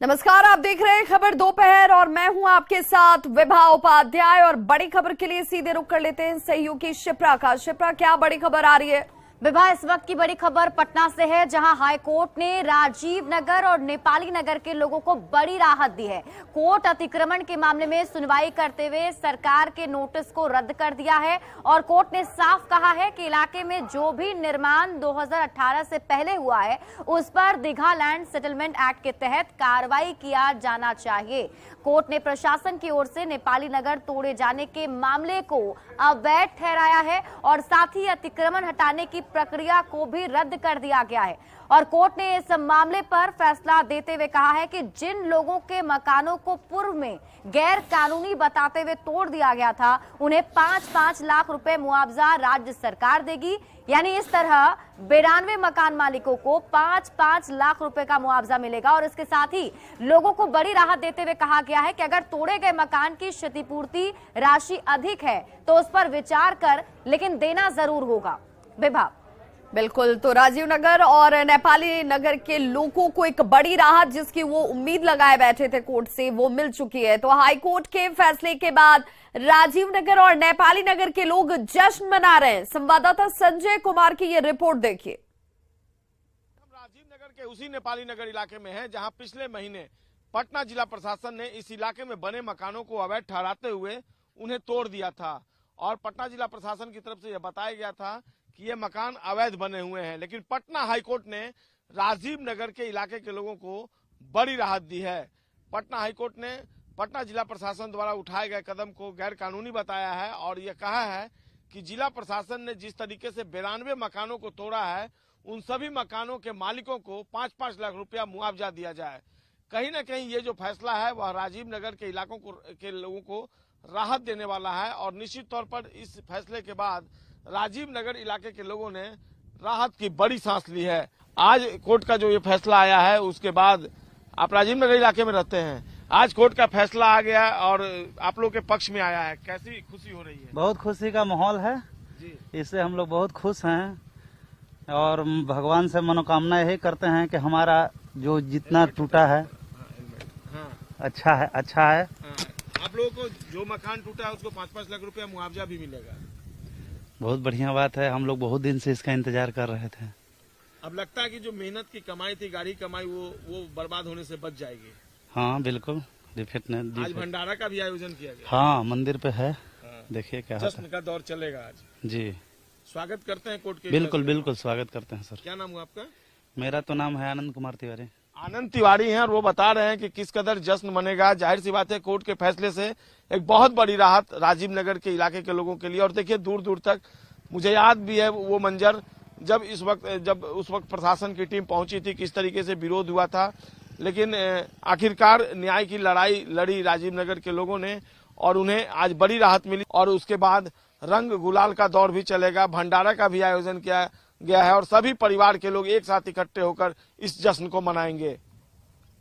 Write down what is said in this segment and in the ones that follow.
नमस्कार, आप देख रहे हैं खबर दोपहर और मैं हूं आपके साथ विभा उपाध्याय। और बड़ी खबर के लिए सीधे रुख कर लेते हैं सहयोगी शिप्रा का। शिप्रा, क्या बड़ी खबर आ रही है? विभा, इस वक्त की बड़ी खबर पटना से है, जहां हाईकोर्ट ने राजीव नगर और नेपाली नगर के लोगों को बड़ी राहत दी है। कोर्ट अतिक्रमण के मामले में सुनवाई करते हुए सरकार के नोटिस को रद्द कर दिया है और कोर्ट ने साफ कहा है कि इलाके में जो भी निर्माण 2018 से पहले हुआ है उस पर दीघा लैंड सेटलमेंट एक्ट के तहत कार्रवाई किया जाना चाहिए। कोर्ट ने प्रशासन की ओर से नेपाली नगर तोड़े जाने के मामले को अवैध ठहराया है और साथ ही अतिक्रमण हटाने की प्रक्रिया को भी रद्द कर दिया गया है। और कोर्ट ने इस मामले पर फैसला देते हुए कहा है कि जिन लोगों के मकानों को पूर्व में गैर कानूनी बताते हुए तोड़ दिया गया था, उन्हें 5-5 लाख रुपए मुआवजा राज्य सरकार देगी। यानी इस तरह 92 मकान मालिकों को 5-5 लाख रुपए का मुआवजा मिलेगा। और इसके साथ ही लोगों को बड़ी राहत देते हुए कहा गया है कि अगर तोड़े गए मकान की क्षतिपूर्ति राशि अधिक है तो उस पर विचार कर, लेकिन देना जरूर होगा। विभा, बिल्कुल, तो राजीव नगर और नेपाली नगर के लोगों को एक बड़ी राहत जिसकी वो उम्मीद लगाए बैठे थे कोर्ट से, वो मिल चुकी है। तो हाईकोर्ट के फैसले के बाद राजीव नगर और नेपाली नगर के लोग जश्न मना रहे हैं। संवाददाता संजय कुमार की ये रिपोर्ट देखिए। हम राजीव नगर के उसी नेपाली नगर इलाके में हैं, जहां पिछले महीने पटना जिला प्रशासन ने इस इलाके में बने मकानों को अवैध ठहराते हुए उन्हें तोड़ दिया था। और पटना जिला प्रशासन की तरफ से यह बताया गया था कि ये मकान अवैध बने हुए हैं, लेकिन पटना हाईकोर्ट ने राजीव नगर के इलाके के लोगों को बड़ी राहत दी है। पटना हाईकोर्ट ने पटना जिला प्रशासन द्वारा उठाए गए कदम को गैर कानूनी बताया है और यह कहा है कि जिला प्रशासन ने जिस तरीके से 92 मकानों को तोड़ा है, उन सभी मकानों के मालिकों को 5-5 लाख रुपया मुआवजा दिया जाए। कहीं न कहीं ये जो फैसला है वह राजीव नगर के इलाकों के लोगों को राहत देने वाला है और निश्चित तौर पर इस फैसले के बाद राजीव नगर इलाके के लोगों ने राहत की बड़ी सांस ली है। आज कोर्ट का जो ये फैसला आया है उसके बाद, आप राजीव नगर इलाके में रहते हैं, आज कोर्ट का फैसला आ गया और आप लोग के पक्ष में आया है, कैसी खुशी हो रही है? बहुत खुशी का माहौल है जी। इससे हम लोग बहुत खुश हैं और भगवान से मनोकामना यही करते हैं कि हमारा जो जितना टूटा है अच्छा है। आप लोगों को जो मकान टूटा है उसको 5-5 लाख रुपया मुआवजा भी मिलेगा। बहुत बढ़िया बात है, हम लोग बहुत दिन से इसका इंतजार कर रहे थे। अब लगता है कि जो मेहनत की कमाई थी, गाड़ी कमाई, वो बर्बाद होने से बच जाएगी। हाँ बिल्कुल, आज भंडारा का भी आयोजन किया गया। हाँ, मंदिर पे है। देखिए क्या जश्न का दौर चलेगा आज जी। स्वागत करते हैं कोर्ट के। बिल्कुल स्वागत करते हैं सर। क्या नाम हुआ आपका? मेरा तो नाम है आनंद कुमार तिवारी। आनंद तिवारी हैं और वो बता रहे हैं कि किस कदर जश्न मनेगा। जाहिर सी बात है, कोर्ट के फैसले से एक बहुत बड़ी राहत राजीव नगर के इलाके के लोगों के लिए। और देखिए, दूर दूर तक मुझे याद भी है वो मंजर जब उस वक्त प्रशासन की टीम पहुंची थी, किस तरीके से विरोध हुआ था। लेकिन आखिरकार न्याय की लड़ाई लड़ी राजीव नगर के लोगों ने और उन्हें आज बड़ी राहत मिली। और उसके बाद रंग गुलाल का दौर भी चलेगा, भंडारा का भी आयोजन किया गया है और सभी परिवार के लोग एक साथ इकट्ठे होकर इस जश्न को मनाएंगे।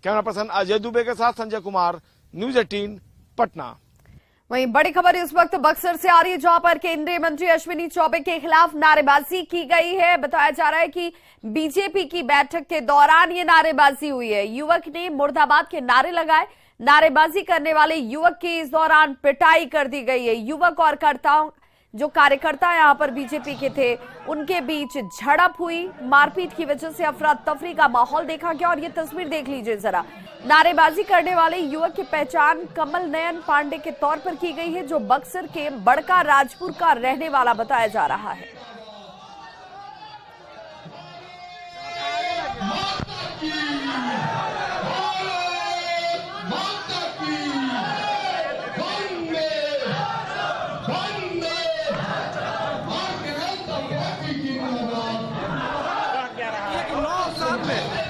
कैमरा पर्सन अजय दुबे के साथ संजय कुमार, न्यूज़ 18 पटना। वहीं बड़ी खबर इस वक्त बक्सर से आ रही है, जहां पर केंद्रीय मंत्री अश्विनी चौबे के खिलाफ नारेबाजी की गई है। बताया जा रहा है कि बीजेपी की बैठक के दौरान ये नारेबाजी हुई है। युवक ने मुर्दाबाद के नारे लगाए। नारेबाजी करने वाले युवक की इस दौरान पिटाई कर दी गई है। युवक और जो कार्यकर्ता यहां पर बीजेपी के थे, उनके बीच झड़प हुई। मारपीट की वजह से अफरा तफरी का माहौल देखा गया। और ये तस्वीर देख लीजिए जरा। नारेबाजी करने वाले युवक की पहचान कमल नयन पांडे के तौर पर की गई है, जो बक्सर के बड़का राजपुर का रहने वाला बताया जा रहा है।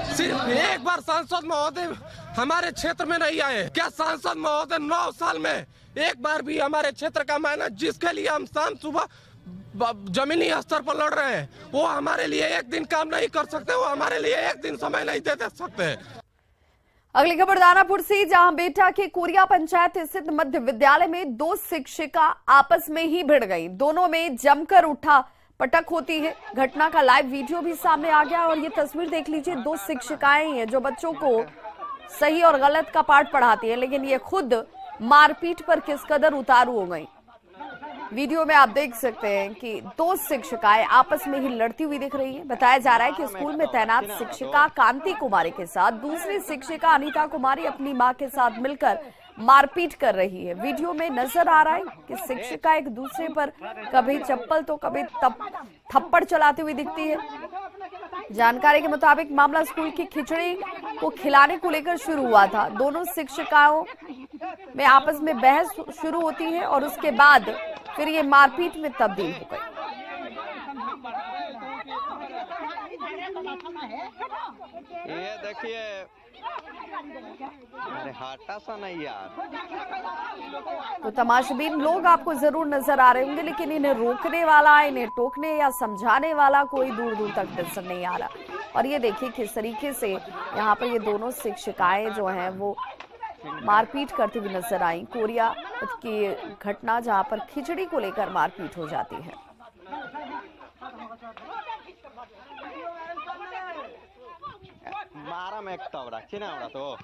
सिर्फ एक बार सांसद महोदय हमारे क्षेत्र में नहीं आए। क्या सांसद महोदय 9 साल में एक बार भी हमारे क्षेत्र का मायना, जिसके लिए हम शाम सुबह जमीनी स्तर पर लड़ रहे हैं, वो हमारे लिए एक दिन काम नहीं कर सकते, वो हमारे लिए एक दिन समय नहीं दे सकते। अगली खबर दानापुर से, जहां बेटा के कोरिया पंचायत स्थित मध्य विद्यालय में 2 शिक्षिका आपस में ही भिड़ गई। दोनों में जमकर उठा पटक होती है। घटना का लाइव वीडियो भी सामने आ गया और ये तस्वीर देख लीजिए। 2 शिक्षिकाएं हैं जो बच्चों को सही और गलत का पाठ पढ़ाती है, लेकिन ये खुद मारपीट पर किस कदर उतारू हो गई। वीडियो में आप देख सकते हैं कि 2 शिक्षिकाएं आपस में ही लड़ती हुई दिख रही हैं। बताया जा रहा है कि स्कूल में तैनात शिक्षिका कांति कुमारी के साथ दूसरी शिक्षिका अनीता कुमारी अपनी मां के साथ मिलकर मारपीट कर रही है। वीडियो में नजर आ रहा है कि शिक्षिका एक दूसरे पर कभी चप्पल तो कभी थप्पड़ चलाती हुई दिखती है। जानकारी के मुताबिक मामला स्कूल की खिचड़ी को खिलाने को लेकर शुरू हुआ था। दोनों शिक्षिकाओं में आपस में बहस शुरू होती है और उसके बाद फिर ये मारपीट में तब्दील हो गई। ये देखिए, अरे हटा सा नहीं यार। तो तमाशबीन लोग आपको जरूर नजर आ रहे होंगे, लेकिन इन्हें रोकने वाला, इन्हें टोकने या समझाने वाला कोई दूर दूर तक नजर नहीं आ रहा। और ये देखिए किस तरीके से यहाँ पर ये दोनों शिक्षिकाएं जो हैं वो मारपीट करती हुई नजर आई। कोरिया की घटना जहां पर खिचड़ी को लेकर मारपीट हो जाती है। मारा में एक तवरा किना हमरा तो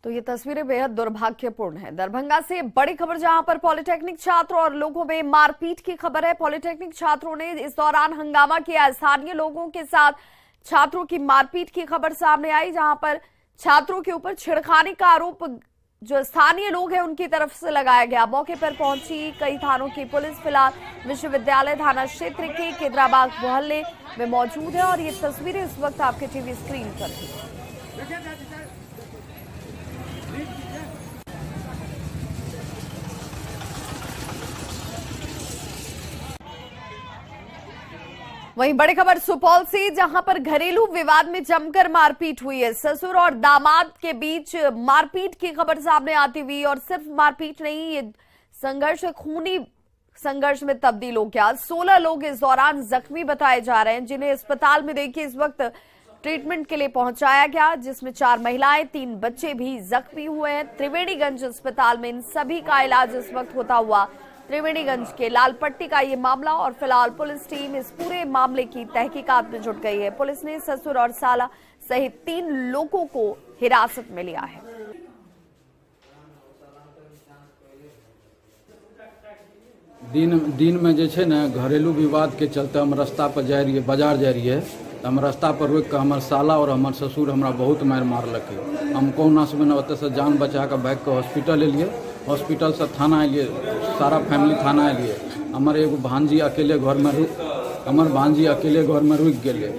तो ये तस्वीरें बेहद दुर्भाग्यपूर्ण है। दरभंगा से बड़ी खबर जहां पर पॉलिटेक्निक छात्र और लोगों में मारपीट की खबर है। पॉलिटेक्निक छात्रों ने इस दौरान हंगामा किया। स्थानीय लोगों के साथ छात्रों की मारपीट की खबर सामने आई, जहां पर छात्रों के ऊपर छेड़खानी का आरोप जो स्थानीय लोग हैं उनकी तरफ से लगाया गया। मौके पर पहुंची कई थानों की पुलिस फिलहाल विश्वविद्यालय थाना क्षेत्र के केदराबाग मोहल्ले में मौजूद है और ये तस्वीरें इस वक्त आपके टीवी स्क्रीन पर हैं। वहीं बड़ी खबर सुपौल से, जहां पर घरेलू विवाद में जमकर मारपीट हुई है। ससुर और दामाद के बीच मारपीट की खबर सामने आती हुई, और सिर्फ मारपीट नहीं, ये संघर्ष खूनी संघर्ष में तब्दील हो गया। 16 लोग इस दौरान जख्मी बताए जा रहे हैं, जिन्हें अस्पताल में देखिए इस वक्त ट्रीटमेंट के लिए पहुंचाया गया, जिसमें 4 महिलाएं, 3 बच्चे भी जख्मी हुए हैं। त्रिवेणीगंज अस्पताल में इन सभी का इलाज इस वक्त होता हुआ त्रिवेणीगंज के लालपट्टी का ये मामला, और फिलहाल पुलिस टीम इस पूरे मामले की तहकीकात में जुट गई है। पुलिस ने ससुर और साला सहित 3 लोगों को हिरासत में लिया है। दिन में जे छे ना घरेलू विवाद के चलते हम रास्ता पर जा रही बाजार जा रही है, तो हम रास्ता पर रोक के हमारे साला और हमारे ससुर हमरा बहुत मार मारलक। हम कौना से ओत से जान बचा के भाग के हॉस्पिटल एलिए, हॉस्पिटल से थाना एलिए, सारा फैमिली थाना एलिए। हमारे एगो भांजी अकेले घर में रुक गए।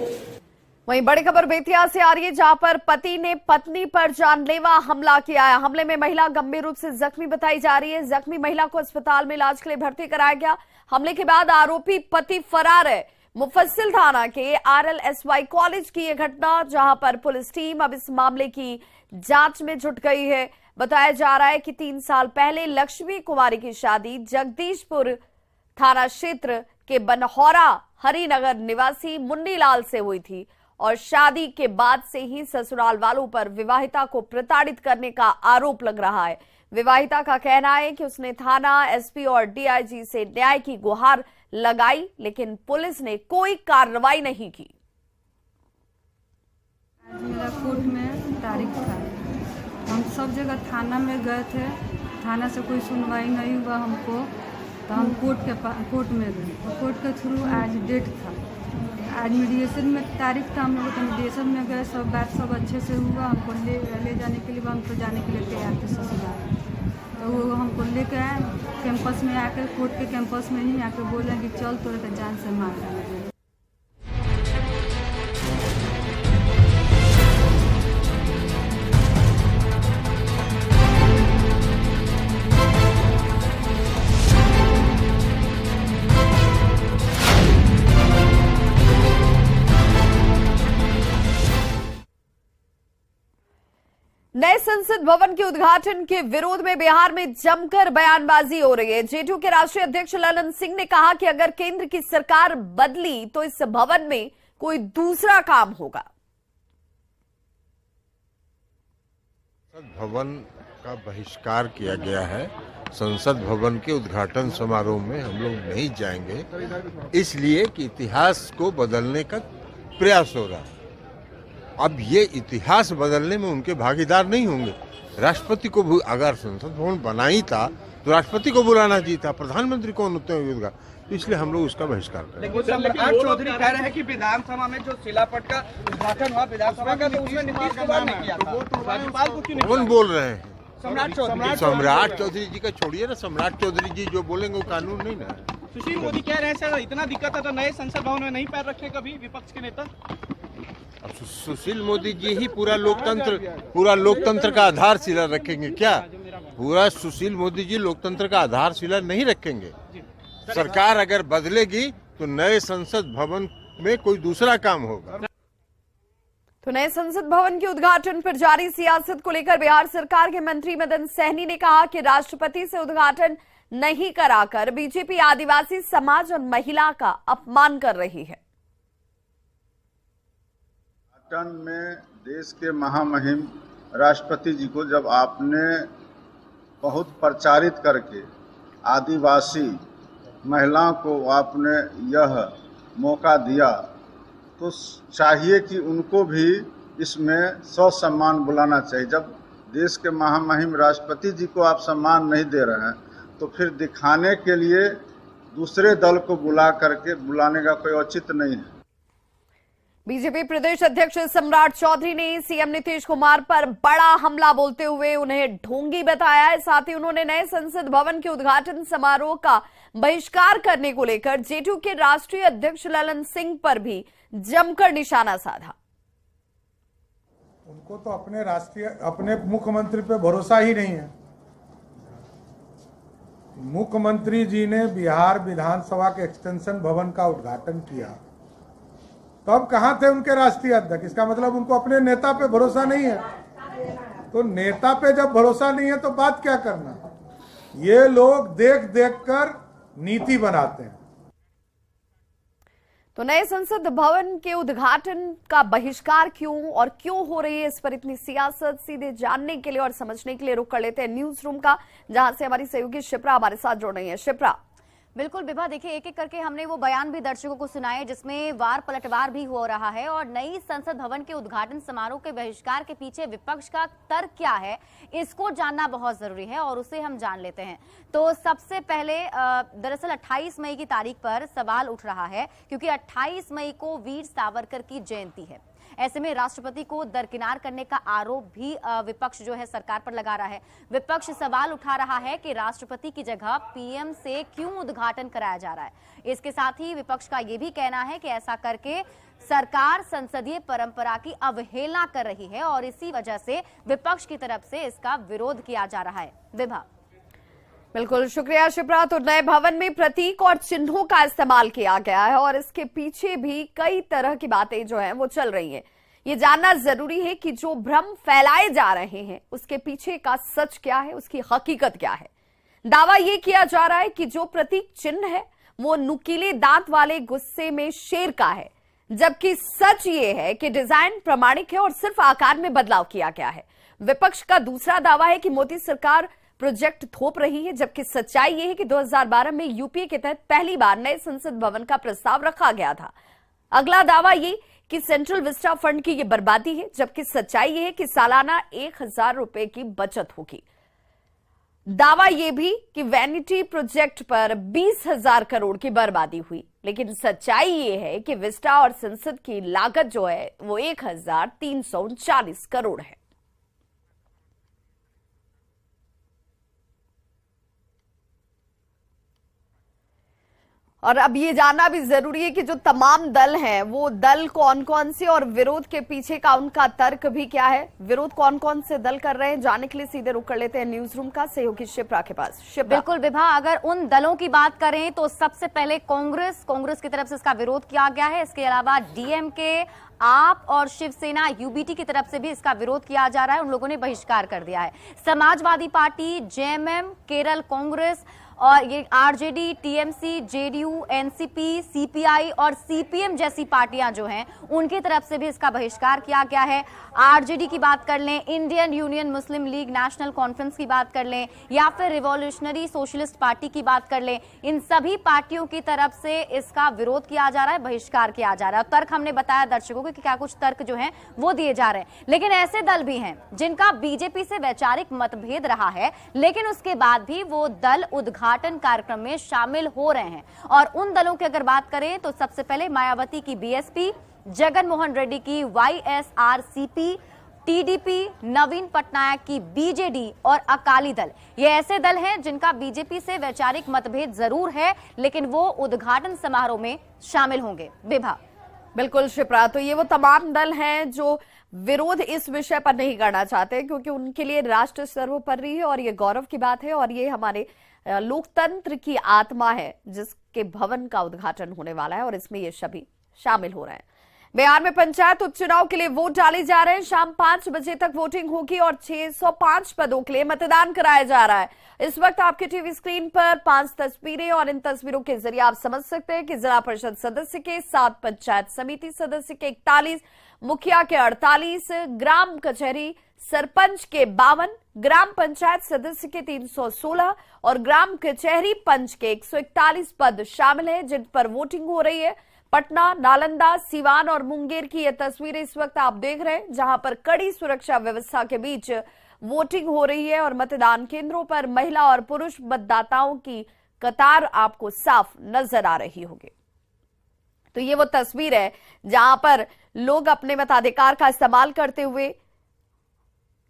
वहीं बड़ी खबर बेतिया से आ रही है, जहां पर पति ने पत्नी पर जानलेवा हमला किया है। हमले में महिला गंभीर रूप से जख्मी बताई जा रही है। जख्मी महिला को अस्पताल में इलाज के लिए भर्ती कराया गया। हमले के बाद आरोपी पति फरार है। मुफस्सिल थाना के RLSY कॉलेज की यह घटना, जहां पर पुलिस टीम अब इस मामले की जांच में जुट गई है। बताया जा रहा है कि 3 साल पहले लक्ष्मी कुमारी की शादी जगदीशपुर थाना क्षेत्र के बनहौरा हरिनगर निवासी मुन्नीलाल से हुई थी, और शादी के बाद से ही ससुराल वालों पर विवाहिता को प्रताड़ित करने का आरोप लग रहा है। विवाहिता का कहना है कि उसने थाना, SP और DIG से न्याय की गुहार लगाई, लेकिन पुलिस ने कोई कार्रवाई नहीं की। आज मेरा कोर्ट में तारीख था, हम सब जगह थाना में गए थे, थाना से कोई सुनवाई नहीं हुआ हमको, तो हम कोर्ट में गए, तो कोर्ट के थ्रू आज डेट था। आज मीडिएशन में तारीख था, हम लोग तो मीडिएशन में गए, सब बात सब अच्छे से हुआ। हमको ले जाने के लिए, हमको जाने के लिए तैयार थे ससुराल, तो वो हमको लेके आए कैंपस में आकर, कोर्ट के कैंपस में ही आकर बोले कि चल तोरे तो जान से मार डालेंगे। नए संसद भवन के उद्घाटन के विरोध में बिहार में जमकर बयानबाजी हो रही है। जेडीयू के राष्ट्रीय अध्यक्ष ललन सिंह ने कहा कि अगर केंद्र की सरकार बदली तो इस भवन में कोई दूसरा काम होगा। संसद भवन का बहिष्कार किया गया है। संसद भवन के उद्घाटन समारोह में हम लोग नहीं जाएंगे, इसलिए कि इतिहास को बदलने का प्रयास हो रहा है। अब ये इतिहास बदलने में उनके भागीदार नहीं होंगे। राष्ट्रपति को अगर संसद भवन बना ही था तो राष्ट्रपति को बुलाना चाहिए था, प्रधानमंत्री कौन होते हैं उद्घाटन, तो इसलिए हम लोग उसका बहिष्कार करें। लेकिन सम्राट चौधरी कह रहे हैं कि विधानसभा में जो शिलापट का उद्घाटन हुआ विधानसभा का, तो उसमें नीतीश कुमार ने किया था, राज्यपाल को क्यों नहीं? कौन बोल रहे हैं? सम्राट चौधरी जी का छोड़िए ना, सम्राट चौधरी जी जो बोलेंगे वो कानून नहीं ना। सुशील मोदी कह रहे हैं सर इतना दिक्कत है तो नए संसद भवन में नहीं पैर रखे कभी विपक्ष के नेता। अब सुशील मोदी जी ही पूरा लोकतंत्र का आधारशिला रखेंगे क्या? पूरा सुशील मोदी जी लोकतंत्र का आधारशिला नहीं रखेंगे। सरकार अगर बदलेगी तो नए संसद भवन में कोई दूसरा काम होगा। तो नए संसद भवन के उद्घाटन पर जारी सियासत को लेकर बिहार सरकार के मंत्री मदन सहनी ने कहा कि राष्ट्रपति से उद्घाटन नहीं कराकर बीजेपी आदिवासी समाज और महिला का अपमान कर रही है। उद्घाटन में देश के महामहिम राष्ट्रपति जी को जब आपने बहुत प्रचारित करके आदिवासी महिलाओं को आपने यह मौका दिया, तो चाहिए कि उनको भी इसमें सम्मान बुलाना चाहिए। जब देश के महामहिम राष्ट्रपति जी को आप सम्मान नहीं दे रहे हैं तो फिर दिखाने के लिए दूसरे दल को बुलाने का कोई औचित्य नहीं है। बीजेपी प्रदेश अध्यक्ष सम्राट चौधरी ने सीएम नीतीश कुमार पर बड़ा हमला बोलते हुए उन्हें ढोंगी बताया है। साथ ही उन्होंने नए संसद भवन के उद्घाटन समारोह का बहिष्कार करने को लेकर जेडीयू के राष्ट्रीय अध्यक्ष ललन सिंह पर भी जमकर निशाना साधा। उनको तो अपने मुख्यमंत्री पे भरोसा ही नहीं है। मुख्यमंत्री जी ने बिहार विधानसभा के एक्सटेंशन भवन का उद्घाटन किया, तब कहां थे उनके राष्ट्रीय अध्यक्ष? इसका मतलब उनको अपने नेता पे भरोसा नहीं है। तो नेता पे जब भरोसा नहीं है तो बात क्या करना? ये लोग देख देख कर नीति बनाते हैं। तो नए संसद भवन के उद्घाटन का बहिष्कार क्यों और क्यों हो रही है, इस पर इतनी सियासत, सीधे जानने के लिए और समझने के लिए रुख कर लेते हैं न्यूज रूम का, जहां से हमारी सहयोगी शिप्रा हमारे साथ जुड़ रही है। शिप्रा। बिल्कुल विभा, देखिए एक एक करके हमने वो बयान भी दर्शकों को सुनाए जिसमें वार पलटवार भी हो रहा है और नई संसद भवन के उद्घाटन समारोह के बहिष्कार के पीछे विपक्ष का तर्क क्या है, इसको जानना बहुत जरूरी है और उसे हम जान लेते हैं। तो सबसे पहले दरअसल 28 मई की तारीख पर सवाल उठ रहा है क्योंकि 28 मई को वीर सावरकर की जयंती है। ऐसे में राष्ट्रपति को दरकिनार करने का आरोप भी विपक्ष जो है सरकार पर लगा रहा है। विपक्ष सवाल उठा रहा है कि राष्ट्रपति की जगह पीएम से क्यों उद्घाटन कराया जा रहा है। इसके साथ ही विपक्ष का यह भी कहना है कि ऐसा करके सरकार संसदीय परंपरा की अवहेलना कर रही है और इसी वजह से विपक्ष की तरफ से इसका विरोध किया जा रहा है। विभा। बिल्कुल शुक्रिया शिप्रा। तो नए भवन में प्रतीक और चिन्हों का इस्तेमाल किया गया है और इसके पीछे भी कई तरह की बातें जो हैं वो चल रही हैं। ये जानना जरूरी है कि जो भ्रम फैलाए जा रहे हैं उसके पीछे का सच क्या है, उसकी हकीकत क्या है। दावा ये किया जा रहा है कि जो प्रतीक चिन्ह है वो नुकीले दांत वाले गुस्से में शेर का है, जबकि सच ये है कि डिजाइन प्रमाणिक है और सिर्फ आकार में बदलाव किया गया है। विपक्ष का दूसरा दावा है कि मोदी सरकार प्रोजेक्ट थोप रही है, जबकि सच्चाई यह है कि 2012 में यूपीए के तहत पहली बार नए संसद भवन का प्रस्ताव रखा गया था। अगला दावा ये कि सेंट्रल विस्टा फंड की ये बर्बादी है, जबकि सच्चाई यह है कि सालाना 1000 रुपए की बचत होगी। दावा यह भी कि वैनिटी प्रोजेक्ट पर 20,000 करोड़ की बर्बादी हुई, लेकिन सच्चाई यह है कि विस्टा और संसद की लागत जो है वो 1339 करोड़ है। और अब ये जानना भी जरूरी है कि जो तमाम दल हैं वो दल कौन कौन से और विरोध के पीछे का उनका तर्क भी क्या है, विरोध कौन कौन से दल कर रहे हैं, जानने के लिए सीधे रुक कर लेते हैं न्यूज रूम का सहयोगी शिप्रा के पास। शिप्रा। बिल्कुल विभा, अगर उन दलों की बात करें तो सबसे पहले कांग्रेस की तरफ से इसका विरोध किया गया है। इसके अलावा डीएमके, आप और शिवसेना यूबीटी की तरफ से भी इसका विरोध किया जा रहा है, उन लोगों ने बहिष्कार कर दिया है। समाजवादी पार्टी, जेएमएम, केरल कांग्रेस और ये RJD, TMC, JDU, NCP, CPI और सीपीएम जैसी पार्टियां जो हैं उनकी तरफ से भी इसका बहिष्कार किया गया है। आरजेडी की बात कर लें, इंडियन यूनियन मुस्लिम लीग नेशनल कॉन्फ्रेंस की बात कर लें या फिर रिवॉल्यूशनरी सोशलिस्ट पार्टी की बात कर लें, इन सभी पार्टियों की तरफ से इसका विरोध किया जा रहा है, बहिष्कार किया जा रहा है। तर्क हमने बताया दर्शकों को कि क्या कुछ तर्क जो हैं वो दिए जा रहे हैं, लेकिन ऐसे दल भी हैं जिनका बीजेपी से वैचारिक मतभेद रहा है, लेकिन उसके बाद भी वो दल उद्घाटन कार्यक्रम में शामिल हो रहे हैं। और उन दलों की अगर बात करें तो सबसे पहले मायावती की बीएसपी, जगन मोहन रेड्डी की वाईएसआरसीपी, टीडीपी, नवीन पटनायक की बीजेडी और अकाली दल। ये ऐसे दल हैं जिनका बीजेपी से वैचारिक मतभेद जरूर है, लेकिन वो उद्घाटन समारोह में शामिल होंगे। विभा। बिल्कुल शिप्रा, तो ये वो तमाम दल हैं जो विरोध इस विषय पर नहीं करना चाहते, क्योंकि उनके लिए राष्ट्र सर्वोपरि है और ये गौरव की बात है और ये हमारे लोकतंत्र की आत्मा है जिसके भवन का उद्घाटन होने वाला है और इसमें ये सभी शामिल हो रहे हैं। बिहार में पंचायत उपचुनाव के लिए वोट डाले जा रहे हैं। शाम 5 बजे तक वोटिंग होगी और 605 पदों के लिए मतदान कराया जा रहा है। इस वक्त आपके टीवी स्क्रीन पर 5 तस्वीरें और इन तस्वीरों के जरिए आप समझ सकते हैं कि जिला परिषद सदस्य के 7, पंचायत समिति सदस्य के 41, मुखिया के 48, ग्राम कचहरी सरपंच के 52, ग्राम पंचायत सदस्य के 316 और ग्राम कचहरी पंच के 141 पद शामिल हैं जिन पर वोटिंग हो रही है। पटना, नालंदा, सिवान और मुंगेर की ये तस्वीरें इस वक्त आप देख रहे हैं, जहां पर कड़ी सुरक्षा व्यवस्था के बीच वोटिंग हो रही है और मतदान केंद्रों पर महिला और पुरुष मतदाताओं की कतार आपको साफ नजर आ रही होगी। तो ये वो तस्वीर है जहां पर लोग अपने मताधिकार का इस्तेमाल करते हुए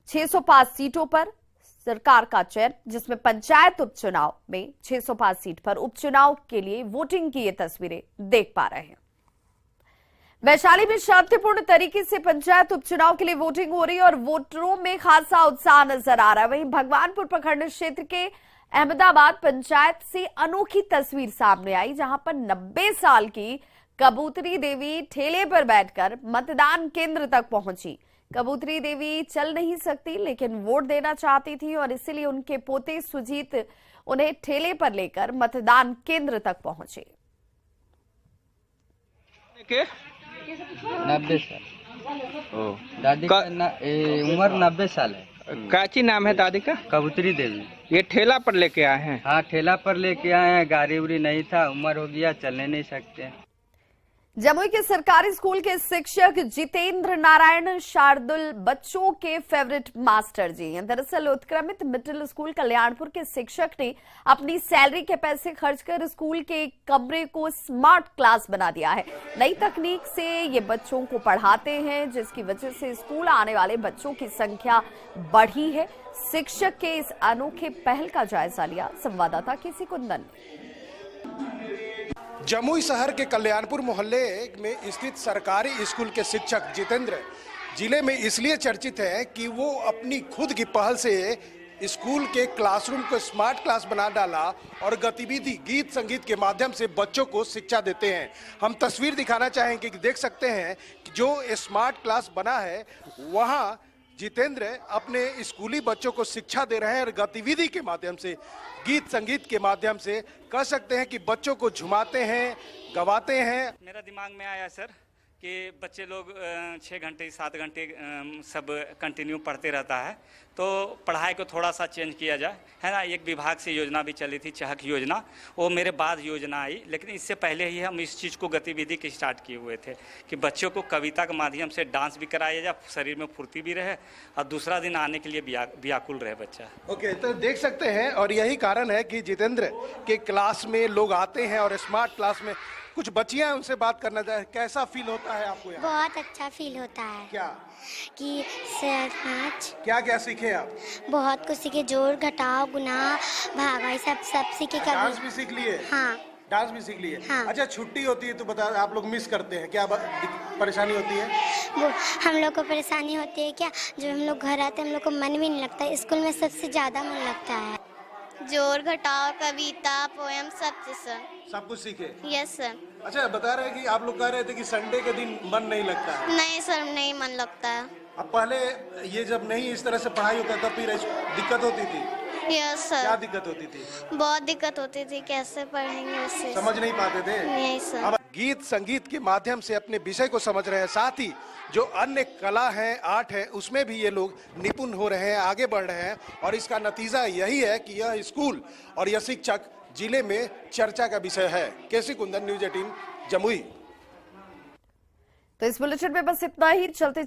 605 सीटों पर सरकार का चयन, जिसमें पंचायत उपचुनाव में 605 सीट पर उपचुनाव के लिए वोटिंग की ये तस्वीरें देख पा रहे हैं। वैशाली में शांतिपूर्ण तरीके से पंचायत उपचुनाव के लिए वोटिंग हो रही है और वोटरों में खासा उत्साह नजर आ रहा है। वहीं भगवानपुर प्रखंड क्षेत्र के अहमदाबाद पंचायत से अनोखी तस्वीर सामने आई, जहां पर 90 साल की कबूतरी देवी ठेले पर बैठकर मतदान केंद्र तक पहुंची। कबूतरी देवी चल नहीं सकती लेकिन वोट देना चाहती थी और इसीलिए उनके पोते सुजीत उन्हें ठेले पर लेकर मतदान केंद्र तक पहुंचे। 90 साल दादी का उम्र 90 साल है। काची नाम है दादी का? कबूतरी देवी। ये ठेला पर लेके आए हैं? हाँ, ठेला पर लेके आए हैं। गाड़ी उड़ी नहीं था, उम्र हो गया, चलने नहीं सकते। जमुई के सरकारी स्कूल के शिक्षक जितेंद्र नारायण शार्दुल बच्चों के फेवरेट मास्टर जी हैं। दरअसल उत्क्रमित मिडिल स्कूल कल्याणपुर के शिक्षक ने अपनी सैलरी के पैसे खर्च कर स्कूल के कमरे को स्मार्ट क्लास बना दिया है। नई तकनीक से ये बच्चों को पढ़ाते हैं, जिसकी वजह से स्कूल आने वाले बच्चों की संख्या बढ़ी है। शिक्षक के इस अनोखे पहल का जायजा लिया संवाददाता केसी कुंदन ने। जमुई शहर के कल्याणपुर मोहल्ले में स्थित सरकारी स्कूल के शिक्षक जितेंद्र जिले में इसलिए चर्चित हैं कि वो अपनी खुद की पहल से स्कूल के क्लासरूम को स्मार्ट क्लास बना डाला और गतिविधि गीत संगीत के माध्यम से बच्चों को शिक्षा देते हैं। हम तस्वीर दिखाना चाहेंगे कि देख सकते हैं कि जो स्मार्ट क्लास बना है वहाँ जितेंद्र अपने स्कूली बच्चों को शिक्षा दे रहे हैं और गतिविधि के माध्यम से गीत संगीत के माध्यम से कह सकते हैं कि बच्चों को झुमाते हैं, गवाते हैं। मेरा दिमाग में आया सर कि बच्चे लोग 6 घंटे 7 घंटे सब कंटिन्यू पढ़ते रहता है, तो पढ़ाई को थोड़ा सा चेंज किया जाए, है ना। एक विभाग से योजना भी चली थी, चहक योजना, वो मेरे बाद योजना आई, लेकिन इससे पहले ही हम इस चीज़ को गतिविधि की स्टार्ट किए हुए थे कि बच्चों को कविता के माध्यम से डांस भी कराया जाए, शरीर में फुर्ती भी रहे और दूसरा दिन आने के लिए व्याकुल रहे बच्चा। ओके, तो देख सकते हैं और यही कारण है कि जितेंद्र के क्लास में लोग आते हैं और स्मार्ट क्लास में कुछ बच्चियां उनसे बात करना चाहे। कैसा फील होता है आपको यहाँ? बहुत अच्छा फील होता है। क्या कि नाच क्या क्या सीखे आप? बहुत कुछ सीखे, जोड़ घटाव गुना भागा सब सीखे। डांस भी सीख लिए? हाँ, डांस भी सीख लिए। हाँ। अच्छा, छुट्टी होती है तो बता, आप लोग मिस करते हैं क्या? परेशानी होती है? वो हम लोग को परेशानी होती है क्या, जब हम लोग घर आते हैं हम लोग को मन भी नहीं लगता। स्कूल में सबसे ज्यादा मन लगता है। जोड़ घटाव कविता पोएम सब कुछ सीखे? Yes sir. अच्छा, बता रहे हैं कि आप लोग कह रहे थे कि संडे के दिन मन नहीं लगता है। नहीं सर, नहीं मन लगता है। अब पहले ये जब नहीं इस तरह से पढ़ाई होता तब फिर दिक्कत होती थी? Yes sir. क्या दिक्कत होती थी? बहुत दिक्कत होती थी, कैसे पढ़ेंगे उससे, समझ नहीं पाते थे? नहीं सर। अब गीत संगीत के माध्यम से अपने विषय को समझ रहे हैं, साथ ही जो अन्य कला है, आर्ट है, उसमें भी ये लोग निपुण हो रहे हैं, आगे बढ़ रहे हैं। और इसका नतीजा यही है कि यह स्कूल और यह शिक्षक जिले में चर्चा का विषय है। केसी कुंदन, न्यूज़ 18 जमुई। तो इस बुलेटिन में बस इतना ही। चलते